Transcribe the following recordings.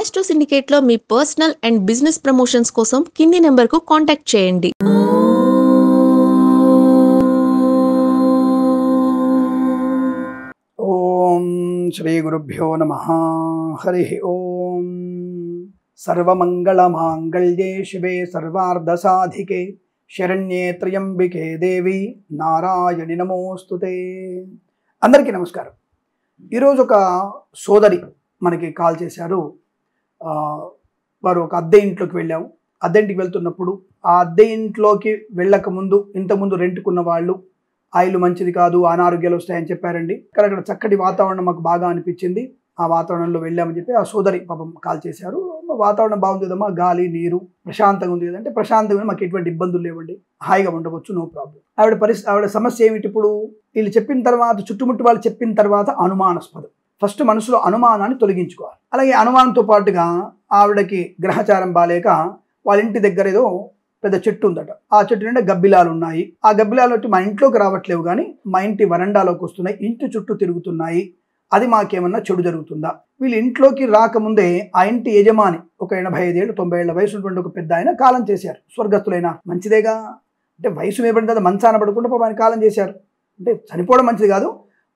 Astro సిండికేట్లో మీ personal and business promotions కోసం కింది నెంబర్కు కాంటాక్ట్ చేయండి. ఓం శ్రీ గురుభ్యో నమః. హరి ఓం. సర్వమంగళమాంగళ్యే శివే సర్వార్ధసాధికే శరణ్యే త్ర్యంబికే దేవి నారాయణి నమోస్తుతే. అందరికీ నమస్కారం. ఈరోజు ఒక సోదరి మనకి కాల్ చేశారు. వారు ఒక అద్దె ఇంట్లోకి వెళ్ళాము. అద్దె ఇంటికి వెళ్తున్నప్పుడు ఆ అద్దె ఇంట్లోకి వెళ్ళకముందు ఇంతకుముందు రెంట్కున్న వాళ్ళు ఆ ఇల్లు మంచిది కాదు, అనారోగ్యాలు వస్తాయని చెప్పారండి. అక్కడ చక్కటి వాతావరణం మాకు బాగా అనిపించింది. ఆ వాతావరణంలో వెళ్ళామని చెప్పి ఆ సోదరి పాపం కాల్ చేశారు. వాతావరణం బాగుంది కదమ్మా, గాలి నీరు ప్రశాంతంగా ఉంది కదంటే ప్రశాంతంగా మాకు ఎటువంటి ఇబ్బందులు లేవండి, హాయిగా ఉండవచ్చు, నో ప్రాబ్లం. ఆవిడ సమస్య ఏమిటి? ఇప్పుడు వీళ్ళు చెప్పిన తర్వాత, చుట్టుముట్టు వాళ్ళు చెప్పిన తర్వాత అనుమానాస్పదం. ఫస్ట్ మనసులో అనుమానాన్ని తొలగించుకోవాలి. అలాగే అనుమానంతో పాటుగా ఆవిడకి గ్రహచారం బాలేక వాళ్ళ ఇంటి దగ్గర ఏదో పెద్ద చెట్టు ఉందట. ఆ చెట్టు నిండా గబ్బిలాలు ఉన్నాయి. ఆ గబ్బిలాలు మా ఇంట్లోకి రావట్లేవు, కానీ మా ఇంటి వరండాలోకి వస్తున్నాయి, ఇంటి చుట్టూ తిరుగుతున్నాయి. అది మాకేమన్నా చెడు జరుగుతుందా? వీళ్ళు ఇంట్లోకి రాకముందే ఆ ఇంటి యజమాని ఒక 85 ఏళ్ళు 90 ఏళ్ల వయసు ఉన్నటువంటి ఒక పెద్ద ఆయన కాలం చేశారు. స్వర్గస్థులైన మంచిదేగా, అంటే వయసు మీద పడిన తర్వాత మంచాన పడకుండా ఆయన కాలం చేశారు. అంటే చనిపోవడం మంచిది కాదు,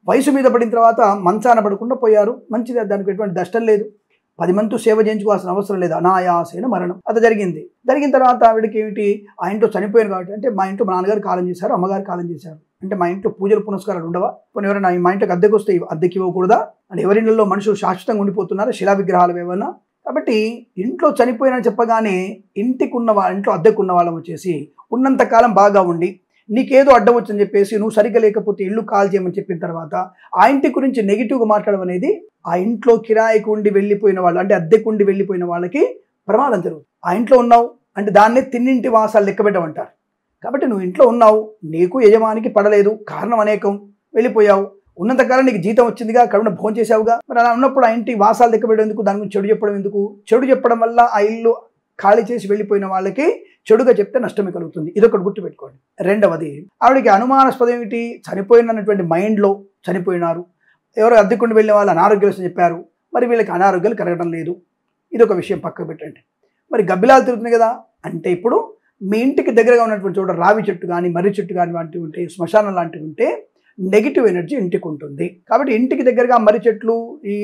వయసు మీద పడిన తర్వాత మంచాన పడకుండా పోయారు, మంచిది. దానికి ఎటువంటి నష్టం లేదు. 10 మంది సేవ చేయించుకోవాల్సిన అవసరం లేదు. అనాయాసైన మరణం అది జరిగింది. జరిగిన తర్వాత ఆవిడకి ఏమిటి, ఆ ఇంట్లో చనిపోయారు కాబట్టి, అంటే మా ఇంట్లో మా నాన్నగారు కాలం చేశారు, అమ్మగారు కాలం చేశారు, అంటే మా ఇంట్లో పూజలు పునస్కారాలు ఉండవా? కొన్ని ఎవరైనా మా ఇంటికి అద్దెకి వస్తే అద్దెకి ఇవ్వకూడదా? అంటే ఎవరిళ్ళలో మనుషులు శాశ్వతంగా ఉండిపోతున్నారు, శిలా విగ్రహాలు ఏమన్నా? కాబట్టి ఇంట్లో చనిపోయినని చెప్పగానే ఇంట్లో అద్దెకున్న వాళ్ళం వచ్చేసి ఉన్నంతకాలం బాగా ఉండి నీకేదో అడ్డం వచ్చని చెప్పేసి నువ్వు సరిగ్గా లేకపోతే ఇల్లు కాల్ చేయమని చెప్పిన తర్వాత ఆ ఇంటి గురించి నెగిటివ్గా మాట్లాడడం అనేది ఆ ఇంట్లో కిరాయికి ఉండి వెళ్ళిపోయిన వాళ్ళు, అంటే అద్దెకు ఉండి వెళ్ళిపోయిన వాళ్ళకి ప్రమాదం జరుగుతుంది. ఆ ఇంట్లో ఉన్నావు అంటే దాన్నే తిన్నింటి వాసాలు లెక్క పెట్టమంటారు. కాబట్టి నువ్వు ఇంట్లో ఉన్నావు, నీకు యజమానికి పడలేదు, కారణం అనేకం, వెళ్ళిపోయావు, ఉన్నంతకాలం నీకు జీతం వచ్చిందిగా, కడుపున భోజనం చేసావుగా, మరి అలా ఉన్నప్పుడు ఆ ఇంటి వాసాలు లెక్క పెట్టడం ఎందుకు? దాని గురించి చెడు చెప్పడం ఎందుకు? చెడు చెప్పడం వల్ల ఆ ఇల్లు ఖాళీ చేసి వెళ్ళిపోయిన వాళ్ళకి చెడుగా చెప్తే నష్టమే కలుగుతుంది. ఇదొకటి గుర్తుపెట్టుకోండి. రెండవది, ఆవిడకి అనుమానాస్పదం ఏమిటి? చనిపోయినటువంటి మైండ్లో చనిపోయినారు, ఎవరో అద్దెకుండి వెళ్ళిన వాళ్ళు అనారోగ్యాలు వస్తాయని చెప్పారు, మరి వీళ్ళకి అనారోగ్యాలు కలగడం లేదు. ఇదొక విషయం పక్కకు పెట్టండి. మరి గబ్బిలాలు తిరుగుతున్నాయి కదా అంటే, ఇప్పుడు మీ ఇంటికి దగ్గరగా ఉన్నటువంటి చోట రావి చెట్టు కానీ మర్రి చెట్టు కానీ లాంటివి ఉంటే, శ్మశానం లాంటివి ఉంటే నెగిటివ్ ఎనర్జీ ఇంటికి ఉంటుంది. కాబట్టి ఇంటికి దగ్గరగా మర్రి చెట్లు, ఈ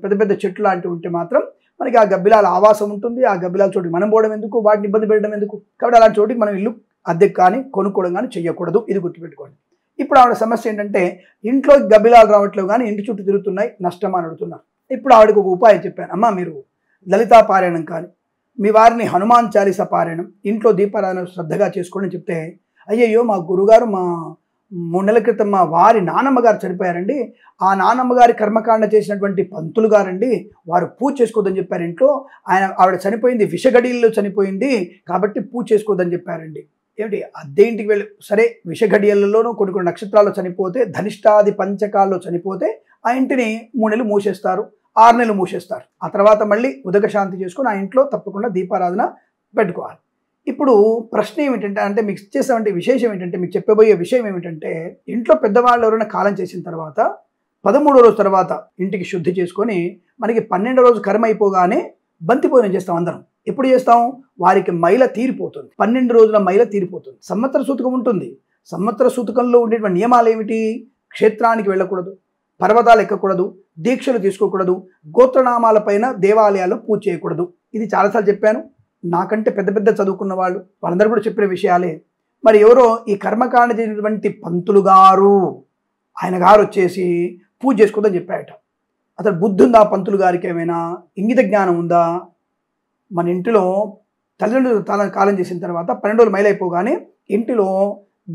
పెద్ద పెద్ద చెట్లు లాంటివి ఉంటే మాత్రం మనకి ఆ గబ్బిలాల ఆవాసం ఉంటుంది. ఆ గబ్బిలాల చోటికి మనం పోవడం ఎందుకు, వాటిని ఇబ్బంది పెట్టడం ఎందుకు? కాబట్టి అలాంటి చోటికి మనం ఇల్లు అద్దెకు కానీ కొనుక్కోవడం కానీ చేయకూడదు. ఇది గుర్తుపెట్టుకోండి. ఇప్పుడు ఆవిడ సమస్య ఏంటంటే, ఇంట్లోకి గబ్బిలాలు రావట్లేవు కానీ ఇంటి చుట్టూ తిరుగుతున్నాయి, నష్టం అని అడుగుతున్నారు. ఇప్పుడు ఆవిడకు ఒక ఉపాయం చెప్పాను. అమ్మ, మీరు లలితా పారాయణం కానీ మీ వారిని హనుమాన్ చాలీసా పారాయణం ఇంట్లో దీపారాధన శ్రద్ధగా చేసుకోండి అని చెప్తే, అయ్యయ్యో మా గురుగారు మా 3 నెలల క్రితం మా వారి నానమ్మ గారు చనిపోయారండి, ఆ నానమ్మ గారి కర్మకాండ చేసినటువంటి పంతులు గారండి, వారు పూజ చేసుకోవద్దని చెప్పారు ఇంట్లో, ఆవిడ చనిపోయింది విషగడియల్లో చనిపోయింది కాబట్టి పూజ చేసుకోవద్దని చెప్పారండి. ఏమిటి అద్దె ఇంటికి వెళ్ళి, సరే విషగడియల్లోనూ కొన్ని నక్షత్రాల్లో చనిపోతే, ధనిష్టాది పంచకాల్లో చనిపోతే ఆ ఇంటిని 3 నెలలు మూసేస్తారు, 6 నెలలు మూసేస్తారు. ఆ తర్వాత మళ్ళీ ఉదక శాంతి చేసుకొని ఆ ఇంట్లో తప్పకుండా దీపారాధన పెట్టుకోవాలి. ఇప్పుడు ప్రశ్న ఏమిటంటే, అంటే మీకు ఇచ్చేసామంటే విశేషం ఏంటంటే, మీకు చెప్పబోయే విషయం ఏమిటంటే, ఇంట్లో పెద్దవాళ్ళు ఎవరైనా కాలం చేసిన తర్వాత 13వ రోజు తర్వాత ఇంటికి శుద్ధి చేసుకొని మనకి 12వ రోజు కర్మ అయిపోగానే బంతి భోజనం చేస్తాం అందరం. ఎప్పుడు చేస్తాం? వారికి మైల తీరిపోతుంది, 12 రోజుల మైల తీరిపోతుంది. సంవత్సర సూతకం ఉంటుంది. సంవత్సర సూతకంలో ఉండేటువంటి నియమాలు ఏమిటి? క్షేత్రానికి వెళ్ళకూడదు, పర్వతాలు ఎక్కకూడదు, దీక్షలు తీసుకోకూడదు, గోత్రనామాలపైన దేవాలయాల్లో పూజ చేయకూడదు. ఇది చాలాసార్లు చెప్పాను. నాకంటే పెద్ద పెద్ద చదువుకున్న వాళ్ళందరూ కూడా చెప్పిన విషయాలే. మరి ఎవరో ఈ కర్మకాండ చేసినటువంటి పంతులు గారు, ఆయన గారు వచ్చేసి పూజ చేసుకోదని చెప్పాయట. అతను బుద్ధి ఉందా పంతులు గారికి? ఏమైనా ఇంగిత జ్ఞానం ఉందా? మన ఇంటిలో తల్లిదండ్రులు కాలం చేసిన తర్వాత 12 రోజులు మైలైపోగానే ఇంటిలో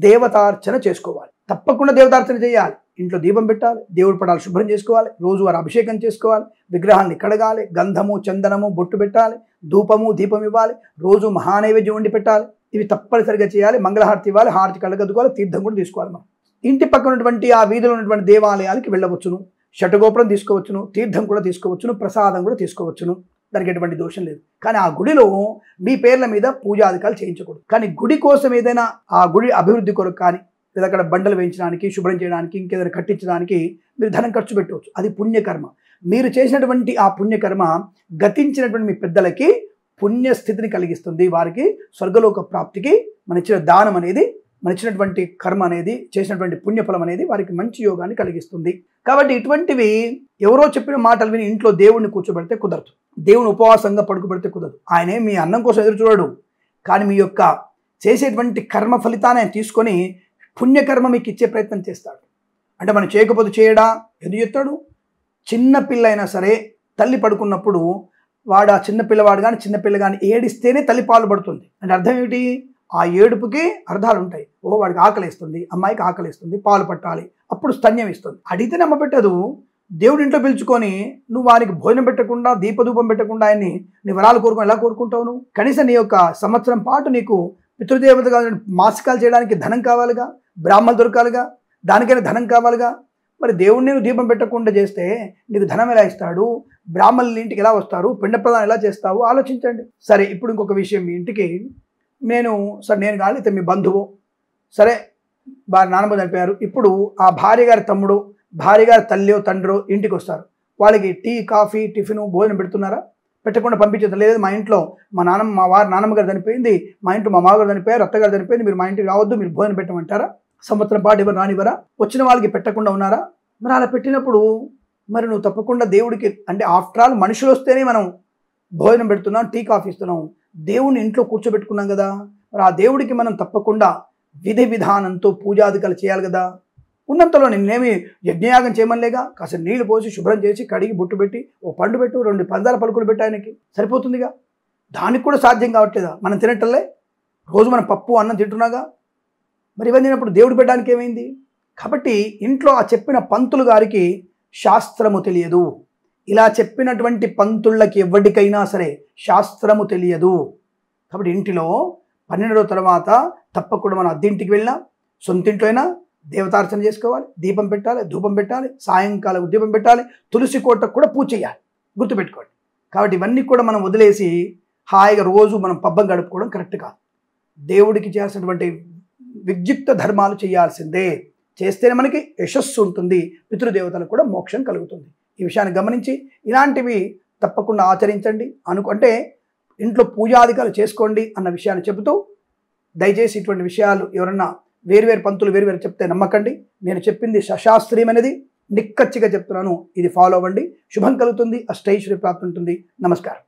దేవతార్చన చేసుకోవాలి. తప్పకుండా దేవతార్చన చేయాలి. ఇంట్లో దీపం పెట్టాలి, దేవుడి పటాలు శుభ్రం చేసుకోవాలి, రోజువారీ అభిషేకం చేసుకోవాలి, విగ్రహాన్ని కడగాలి, గంధము చందనము బొట్టు పెట్టాలి, ధూపము దీపం ఇవ్వాలి, రోజు మహానైవేద్యం వండి పెట్టాలి. ఇవి తప్పనిసరిగా చేయాలి. మంగళహారతి ఇవ్వాలి, హారతి కళ్ళగద్దుకోవాలి, తీర్థం కూడా తీసుకోవాలి. మనం ఇంటి పక్కన ఉన్నటువంటి ఆ వీధిలో ఉన్నటువంటి దేవాలయాలకి వెళ్ళవచ్చును, షటగోపురం తీసుకోవచ్చును, తీర్థం కూడా తీసుకోవచ్చును, ప్రసాదం కూడా తీసుకోవచ్చును, దానికి ఎటువంటి దోషం లేదు. కానీ ఆ గుడిలో మీ పేర్ల మీద పూజాధికాలు చేయించకూడదు. కానీ గుడి కోసం ఏదైనా ఆ గుడి అభివృద్ధి కొరకు కానీ, లేదా అక్కడ బండలు వేయించడానికి, శుభ్రం చేయడానికి, ఇంకేదైనా కట్టించడానికి మీరు ధనం ఖర్చు పెట్టవచ్చు. అది పుణ్యకర్మ. మీరు చేసినటువంటి ఆ పుణ్యకర్మ గతించినటువంటి మీ పెద్దలకి పుణ్యస్థితిని కలిగిస్తుంది, వారికి స్వర్గలోక ప్రాప్తికి మన ఇచ్చిన దానం అనేది, మన ఇచ్చినటువంటి కర్మ అనేది, చేసినటువంటి పుణ్యఫలం అనేది వారికి మంచి యోగాన్ని కలిగిస్తుంది. కాబట్టి ఇటువంటివి ఎవరో చెప్పిన మాటలు విని ఇంట్లో దేవుడిని కూర్చోబెడితే కుదరదు, దేవుని ఉపవాసంగా పడుకోబెడితే కుదరదు. ఆయనే మీ అన్నం కోసం ఎదురు చూడడు, కానీ మీ యొక్క చేసేటువంటి కర్మ ఫలితాన్ని ఆయన తీసుకొని పుణ్యకర్మ మీకు ఇచ్చే ప్రయత్నం చేస్తాడు. అంటే మనం చేయకపోతే చేయడా, ఎందుకు చెప్తాడు? చిన్న పిల్ల అయినా సరే తల్లి పడుకున్నప్పుడు వాడు ఆ చిన్నపిల్లవాడు కానీ చిన్నపిల్ల కానీ ఏడిస్తేనే తల్లి పాలు పడుతుంది. అంటే అర్థం ఏమిటి? ఆ ఏడుపుకి అర్థాలు ఉంటాయి. ఓ వాడికి ఆకలిస్తుంది, అమ్మాయికి ఆకలిస్తుంది, పాలు పట్టాలి, అప్పుడు స్తన్యం ఇస్తుంది. అడిగితే నమ్మ పెట్టదు. దేవుడి ఇంట్లో పిలుచుకొని నువ్వు వారికి భోజనం పెట్టకుండా, దీపధూపం పెట్టకుండా ఆయన్ని నీ వరాలు కోరుకొని ఎలా కోరుకుంటావు? నువ్వు కనీసం నీ యొక్క సంవత్సరం పాటు నీకు పితృదేవతగా మాసికాలు చేయడానికి ధనం కావాలిగా, బ్రాహ్మణులు దొరకాలిగా, దానికైనా ధనం కావాలిగా. మరి దేవుడిని నువ్వు దీపం పెట్టకుండా చేస్తే నీకు ధనం ఎలా ఇస్తాడు? బ్రాహ్మణుల ఇంటికి ఎలా వస్తారు? పిండ ప్రదానం ఎలా చేస్తావు? ఆలోచించండి. సరే, ఇప్పుడు ఇంకొక విషయం, మీ ఇంటికి నేను కానీ అయితే మీ బంధువు సరే వారి నాన్నమ్మ చనిపోయారు, ఇప్పుడు ఆ భార్య గారి తమ్ముడు, భార్య గారి తల్లి తండ్రో ఇంటికి వస్తారు. వాళ్ళకి టీ, కాఫీ, టిఫిన్, భోజనం పెడుతున్నారా? పెట్టకుండా పంపించేది లేదు. మా ఇంట్లో మా వారి నాన్నమ్మ గారు చనిపోయింది, మా ఇంట్లో మా మామగారు చనిపోయారు, అత్తగారు చనిపోయింది, మీరు మా ఇంటికి రావద్దు, మీరు భోజనం పెట్టమంటారా? సంవత్సరం పాటు ఎవరు రానివ్వరా? వచ్చిన వాళ్ళకి పెట్టకుండా ఉన్నారా? మరి అలా పెట్టినప్పుడు మరి నువ్వు తప్పకుండా దేవుడికి, అంటే ఆఫ్టర్ ఆల్ మనుషులు వస్తేనే మనం భోజనం పెడుతున్నాం, టీ కాఫీ ఇస్తున్నాం, దేవుడిని ఇంట్లో కూర్చోబెట్టుకున్నాం కదా, మరి ఆ దేవుడికి మనం తప్పకుండా విధి విధానంతో పూజాధికాలు చేయాలి కదా. ఉన్నంతలో నేనేమి యజ్ఞయాగం చేయమనిలేగా, కాస్త నీళ్లు పోసి శుభ్రం చేసి కడిగి బొట్టు పెట్టి ఓ పండు పెట్టు, 2 పందాల పలుకులు పెట్టి ఆయనకి సరిపోతుందిగా. దానికి కూడా సాధ్యం కావట్లేదా? మనం తినటంలే, రోజు మనం పప్పు అన్నం తింటున్నాగా, మరి ఇవన్నీ తినప్పుడు దేవుడు పెట్టడానికి ఏమైంది? కాబట్టి ఇంట్లో ఆ చెప్పిన పంతులు గారికి శాస్త్రము తెలియదు. ఇలా చెప్పినటువంటి పంతుళ్ళకి ఎవరికైనా సరే శాస్త్రము తెలియదు. కాబట్టి ఇంటిలో 12వ తర్వాత తప్పకుండా మనం అద్దెంటికి వెళ్ళినా, సొంతింట్లో అయినా దేవతార్చన చేసుకోవాలి, దీపం పెట్టాలి, ధూపం పెట్టాలి, సాయంకాలం దీపం పెట్టాలి, తులసి కోటకు కూడా పూజ చేయాలి, గుర్తుపెట్టుకోండి. కాబట్టి ఇవన్నీ కూడా మనం వదిలేసి హాయిగా రోజు మనం పబ్బం గడుపుకోవడం కరెక్ట్ కాదు. దేవుడికి చేసినటువంటి విద్యుక్త ధర్మాలు చేయాల్సిందే, చేస్తేనే మనకి యశస్సు ఉంటుంది, పితృదేవతలకు కూడా మోక్షం కలుగుతుంది. ఈ విషయాన్ని గమనించి ఇలాంటివి తప్పకుండా ఆచరించండి. అంటే ఇంట్లో పూజాధికాలు చేసుకోండి అన్న విషయాన్ని చెబుతూ, దయచేసి ఇటువంటి విషయాలు ఎవరన్నా వేరువేరు పంతులు వేరువేరు చెప్తే నమ్మకండి. నేను చెప్పింది సశాస్త్రీయమైనది, నిక్కచ్చిగా చెప్తున్నాను, ఇది ఫాలో అవ్వండి. శుభం కలుగుతుంది, అష్టైశ్వర్య ప్రాప్తి ఉంటుంది. నమస్కారం.